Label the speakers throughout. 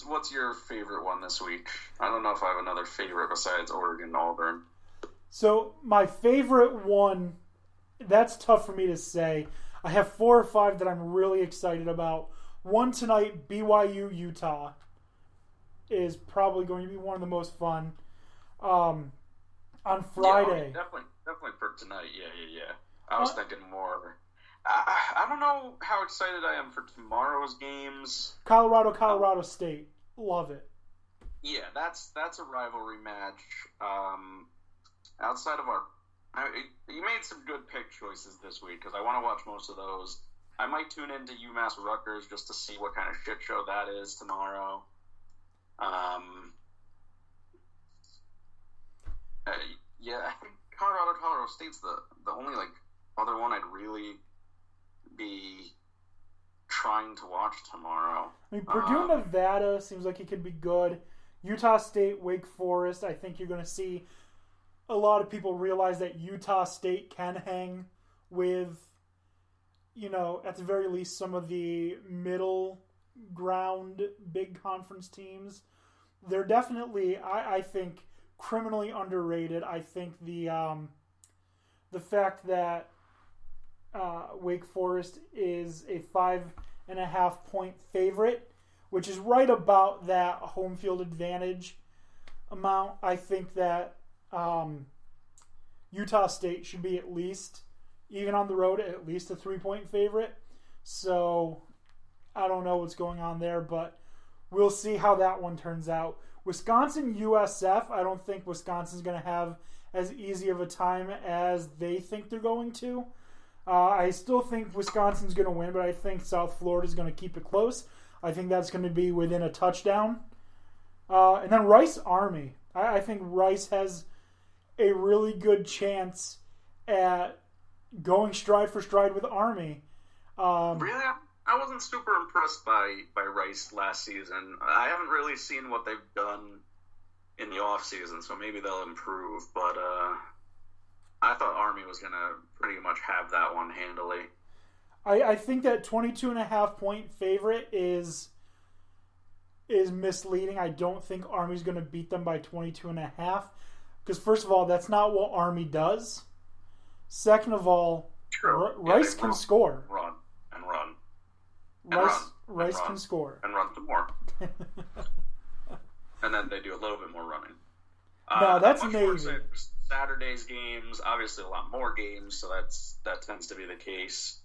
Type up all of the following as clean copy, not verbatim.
Speaker 1: what's your favorite one this week? I don't know if I have another favorite besides Oregon Auburn.
Speaker 2: So my favorite one, that's tough for me to say. I have 4 or 5 that I'm really excited about. One tonight, BYU Utah, is probably going to be one of the most fun. On Friday,
Speaker 1: definitely for tonight. Yeah. I was thinking more. I don't know how excited I am for tomorrow's games.
Speaker 2: Colorado State, love it.
Speaker 1: Yeah, that's a rivalry match. Outside of you made some good pick choices this week because I want to watch most of those. I might tune into UMass Rutgers just to see what kind of shit show that is tomorrow. Yeah, I think Colorado State's the only other one I'd really be trying to watch tomorrow.
Speaker 2: I mean, Purdue Nevada seems like it could be good. Utah State, Wake Forest. I think you're going to see a lot of people realize that Utah State can hang with, at the very least, some of the middle ground big conference teams. They're definitely, I think, criminally underrated. I think the fact that Wake Forest is a 5.5 point favorite, which is right about that home field advantage amount. I think that Utah State should be at least, even on the road, at least a 3-point favorite. So I don't know what's going on there, but we'll see how that one turns out. Wisconsin USF, I don't think Wisconsin's going to have as easy of a time as they think they're going to. I still think Wisconsin's going to win, but I think South Florida's going to keep it close. I think that's going to be within a touchdown. And then Rice Army. I think Rice has a really good chance at going stride for stride with Army.
Speaker 1: Really? I wasn't super impressed by Rice last season. I haven't really seen what they've done in the offseason, so maybe they'll improve. But I thought Army was going to pretty much have that one handily.
Speaker 2: I think that 22.5 point favorite is misleading. I don't think Army's going to beat them by 22.5. Because first of all, that's not what Army does. Second of all, Rice can score.
Speaker 1: Run.
Speaker 2: Rice can score.
Speaker 1: And run some more. And then they do a little bit more running.
Speaker 2: No, that's Navy.
Speaker 1: Saturday's games, obviously a lot more games, so that tends to be the case.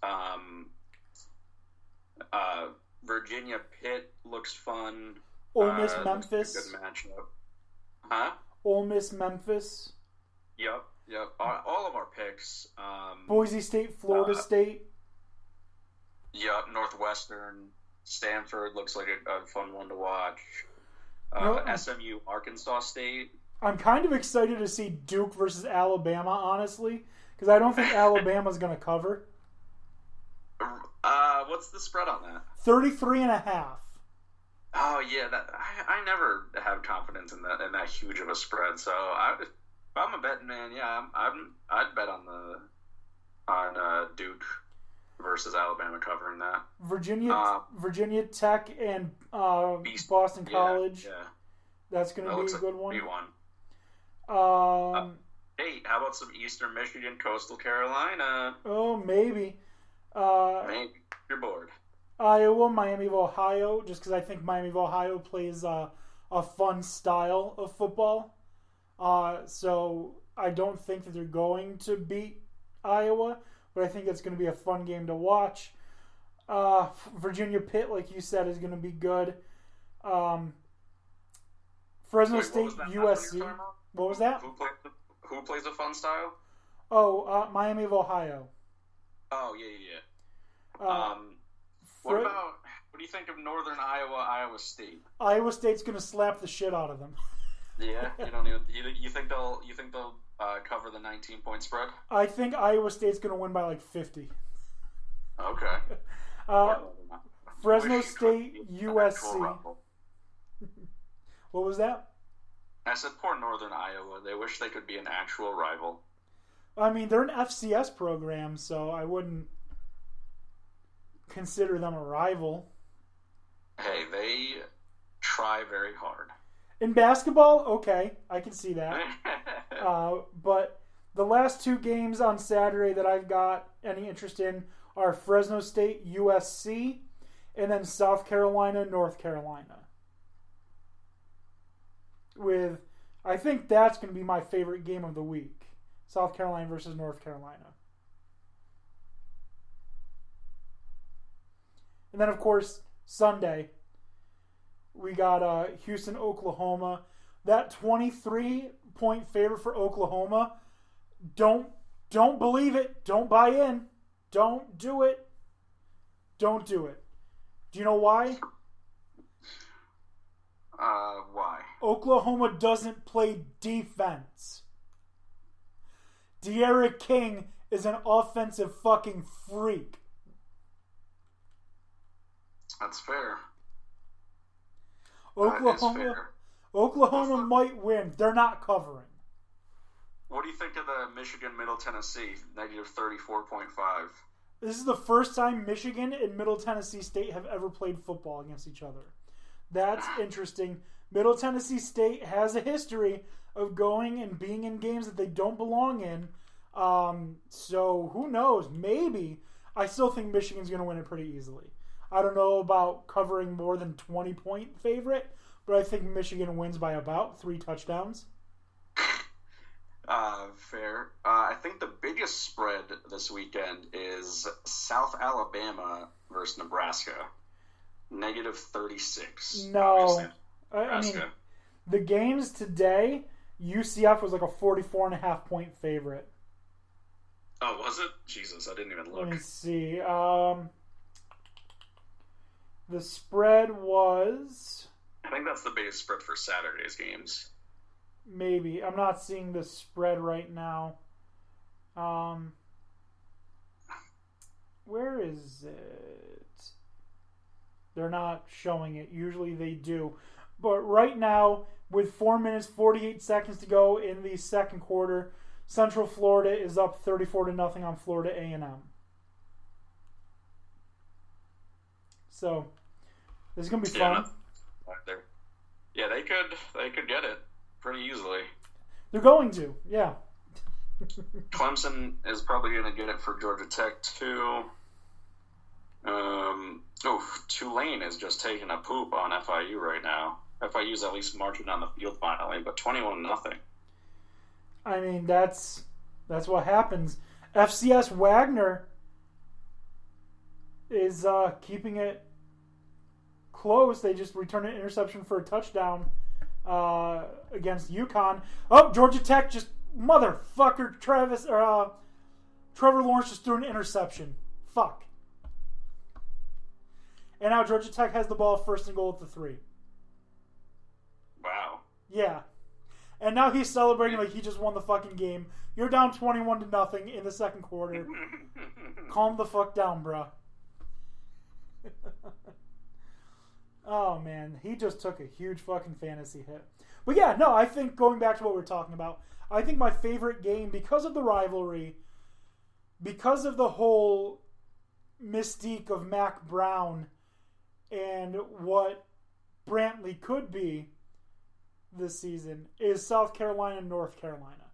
Speaker 1: Virginia Pitt looks fun.
Speaker 2: Ole Miss Memphis.
Speaker 1: Good matchup. Huh?
Speaker 2: Ole Miss Memphis.
Speaker 1: Yep. All of our picks.
Speaker 2: Boise State, Florida State.
Speaker 1: Yep. Northwestern, Stanford looks like a fun one to watch. SMU, Arkansas State.
Speaker 2: I'm kind of excited to see Duke versus Alabama, honestly, because I don't think Alabama's going to cover.
Speaker 1: What's the spread on that?
Speaker 2: 33.5.
Speaker 1: Oh yeah, I never have confidence in that huge of a spread. So if I'm a betting man, yeah, I'd bet on Duke versus Alabama covering that.
Speaker 2: Virginia Tech and Boston College.
Speaker 1: Yeah.
Speaker 2: That's going to be a good one.
Speaker 1: Hey, how about some Eastern Michigan, Coastal Carolina?
Speaker 2: Oh, maybe.
Speaker 1: Maybe you're bored.
Speaker 2: Iowa, Miami of Ohio, just because I think Miami of Ohio plays a fun style of football. So I don't think that they're going to beat Iowa, but I think it's going to be a fun game to watch. Virginia Pitt, like you said, is going to be good. Fresno State, USC. What was that?
Speaker 1: Who plays a fun style?
Speaker 2: Oh, Miami of Ohio.
Speaker 1: Oh, yeah. What do you think of Northern Iowa State?
Speaker 2: Iowa State's going to slap the shit out of them.
Speaker 1: Yeah, you think they'll cover the 19-point spread?
Speaker 2: I think Iowa State's going to win by like 50.
Speaker 1: Okay.
Speaker 2: Fresno State, USC. What was that?
Speaker 1: I said poor Northern Iowa. They wish they could be an actual rival.
Speaker 2: I mean, they're an FCS program, so I wouldn't consider them a rival.
Speaker 1: Hey, they try very hard.
Speaker 2: In basketball, okay, I can see that. But the last two games on Saturday that I've got any interest in are Fresno State, USC, and then South Carolina, North Carolina. I think that's going to be my favorite game of the week. South Carolina versus North Carolina. And then, of course, Sunday, we got Houston, Oklahoma. That 23-point favorite for Oklahoma, don't believe it. Don't buy in. Don't do it. Don't do it. Do you know why?
Speaker 1: Why?
Speaker 2: Oklahoma doesn't play defense. De'Aaron King is an offensive fucking freak.
Speaker 1: That's fair.
Speaker 2: Oklahoma might win. They're not covering.
Speaker 1: What do you think of the Michigan Middle Tennessee negative 34.5?
Speaker 2: This is the first time Michigan and Middle Tennessee State have ever played football against each other. That's interesting. Middle Tennessee State has a history of going and being in games that they don't belong in. So who knows? Maybe. I still think Michigan's going to win it pretty easily. I don't know about covering more than 20-point favorite, but I think Michigan wins by about 3 touchdowns.
Speaker 1: Fair. I think the biggest spread this weekend is South Alabama versus Nebraska. Negative 36.
Speaker 2: No. I mean, the games today, UCF was like a 44.5-point favorite.
Speaker 1: Oh, was it? Jesus, I didn't even look.
Speaker 2: Let me see. The spread was...
Speaker 1: I think that's the biggest spread for Saturday's games.
Speaker 2: Maybe. I'm not seeing the spread right now. Where is it? They're not showing it. Usually they do. But right now, with 4 minutes, 48 seconds to go in the second quarter, Central Florida is up 34-0 on Florida A&M. So, this is going to be fun.
Speaker 1: Yeah, they could get it pretty easily.
Speaker 2: They're going to, yeah.
Speaker 1: Clemson is probably going to get it for Georgia Tech, too. Tulane is just taking a poop on FIU right now. FIU's at least marching down the field finally, but 21-0.
Speaker 2: I mean, that's what happens. FCS Wagner is keeping it close. They just returned an interception for a touchdown against UConn. Oh, Georgia Tech just motherfucker. Trevor Lawrence just threw an interception. Fuck. And now Georgia Tech has the ball first and goal at the 3.
Speaker 1: Wow.
Speaker 2: Yeah. And now he's celebrating like he just won the fucking game. You're down 21-0 in the second quarter. Calm the fuck down, bruh. Oh, man. He just took a huge fucking fantasy hit. But yeah, no, I think going back to what we're talking about, I think my favorite game, because of the rivalry, because of the whole mystique of Mac Brown and what Brantley could be this season, is South Carolina and North Carolina.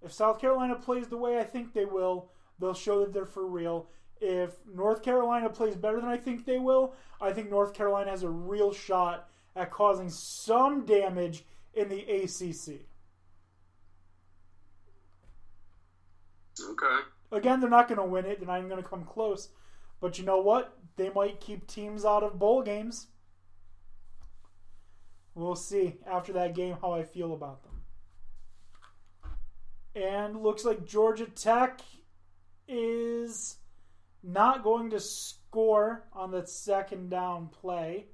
Speaker 2: If South Carolina plays the way I think they will, they'll show that they're for real. If North Carolina plays better than I think they will, I think North Carolina has a real shot at causing some damage in the ACC.
Speaker 1: Okay.
Speaker 2: Again, they're not going to win it. They're not even going to come close. But you know what? They might keep teams out of bowl games. We'll see after that game how I feel about them. And looks like Georgia Tech is not going to score on the second down play.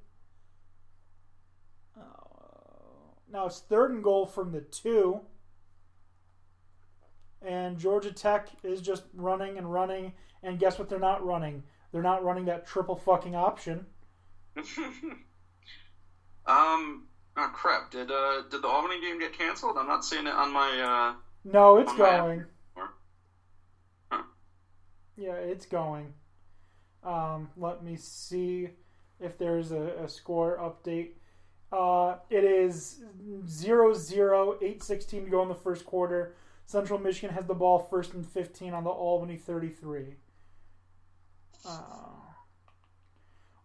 Speaker 2: Now it's 3rd and goal from the 2. And Georgia Tech is just running and running. And guess what they're not running? They're not running that triple fucking option.
Speaker 1: Oh crap! Did the Albany game get canceled? I'm not seeing it on my.
Speaker 2: No, it's going. Huh. Yeah, it's going. Let me see if there's a score update. It is 0-0, 8:16 to go in the first quarter. Central Michigan has the ball first and 15 on the Albany 33.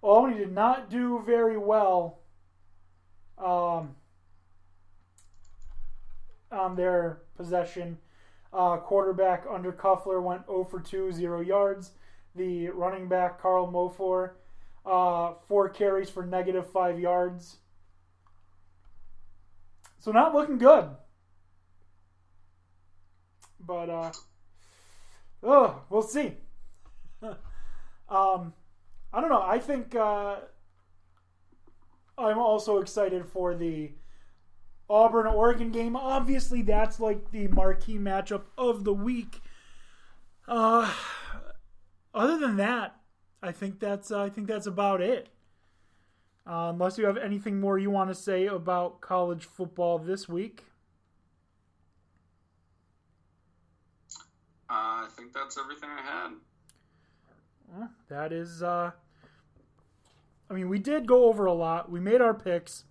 Speaker 2: Albany did not do very well on their possession. Quarterback under Kuffler went 0 for 2, 0 yards. The running back, Carl Mofor, 4 carries for -5 yards. So not looking good. But, we'll see. I don't know. I think I'm also excited for the Auburn-Oregon game. Obviously, that's like the marquee matchup of the week. Other than that, I think that's about it. Unless you have anything more you want to say about college football this week.
Speaker 1: I think that's everything I had.
Speaker 2: Well, that is, we did go over a lot. We made our picks.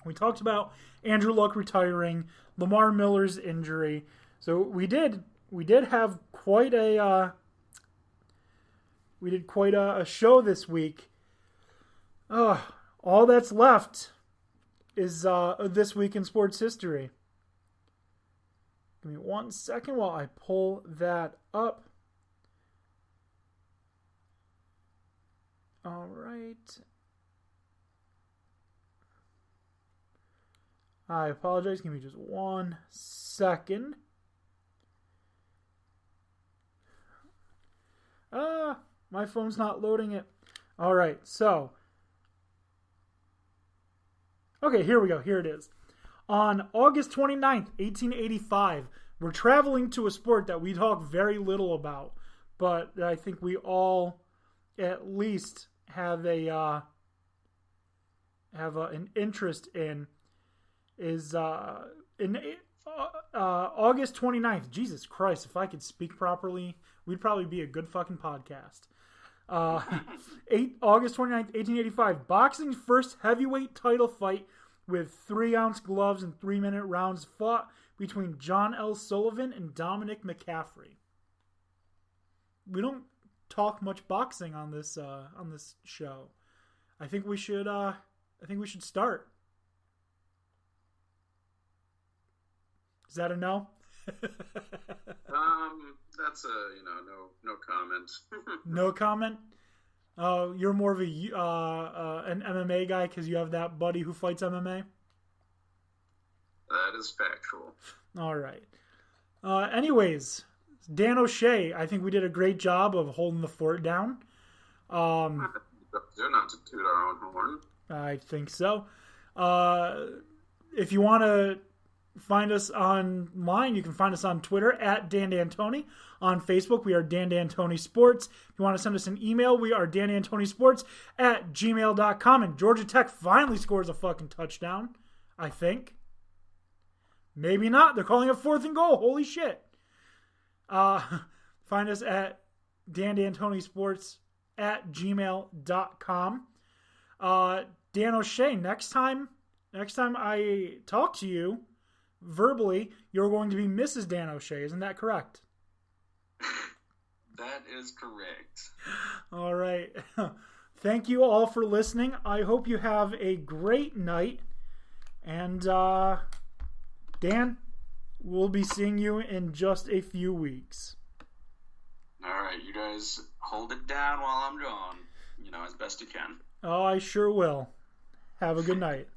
Speaker 2: We talked about Andrew Luck retiring, Lamar Miller's injury. So we did have quite a show this week. All that's left is This Week in Sports History. Give me 1 second while I pull that up. All right. I apologize. Give me just 1 second. My phone's not loading it. All right. So, okay, here we go. Here it is. On August 29th, 1885, we're traveling to a sport that we talk very little about, but I think we all at least have an interest in. Is in August 29th. Jesus Christ, if I could speak properly, we'd probably be a good fucking podcast. August 29th, 1885, boxing's first heavyweight title fight with 3-ounce gloves and 3-minute rounds fought between John L. Sullivan and Dominic McCaffrey. We don't talk much boxing on this show. I think we should start. Is that a no?
Speaker 1: That's no comment.
Speaker 2: No comment? You're more of an MMA guy because you have that buddy who fights MMA?
Speaker 1: That is factual. All
Speaker 2: right. Anyways, Dan O'Shea, I think we did a great job of holding the fort down.
Speaker 1: They're not to toot our own horn.
Speaker 2: I think so. If you want to find us online, you can find us on Twitter at Dan D'Antoni. On Facebook, we are Dan D'Antoni Sports. If you want to send us an email, we are DanD'AntoniSports@gmail.com. And Georgia Tech finally scores a fucking touchdown, I think. Maybe not. They're calling it 4th and goal. Holy shit. Find us at DanD'AntoniSports@gmail.com. Dan O'Shea, next time I talk to you verbally, you're going to be Mrs. Dan O'Shea. Isn't that correct?
Speaker 1: That is correct.
Speaker 2: All right. Thank you all for listening. I hope you have a great night. And Dan, we'll be seeing you in just a few weeks.
Speaker 1: All right. You guys hold it down while I'm gone. As best you can.
Speaker 2: Oh, I sure will. Have a good night.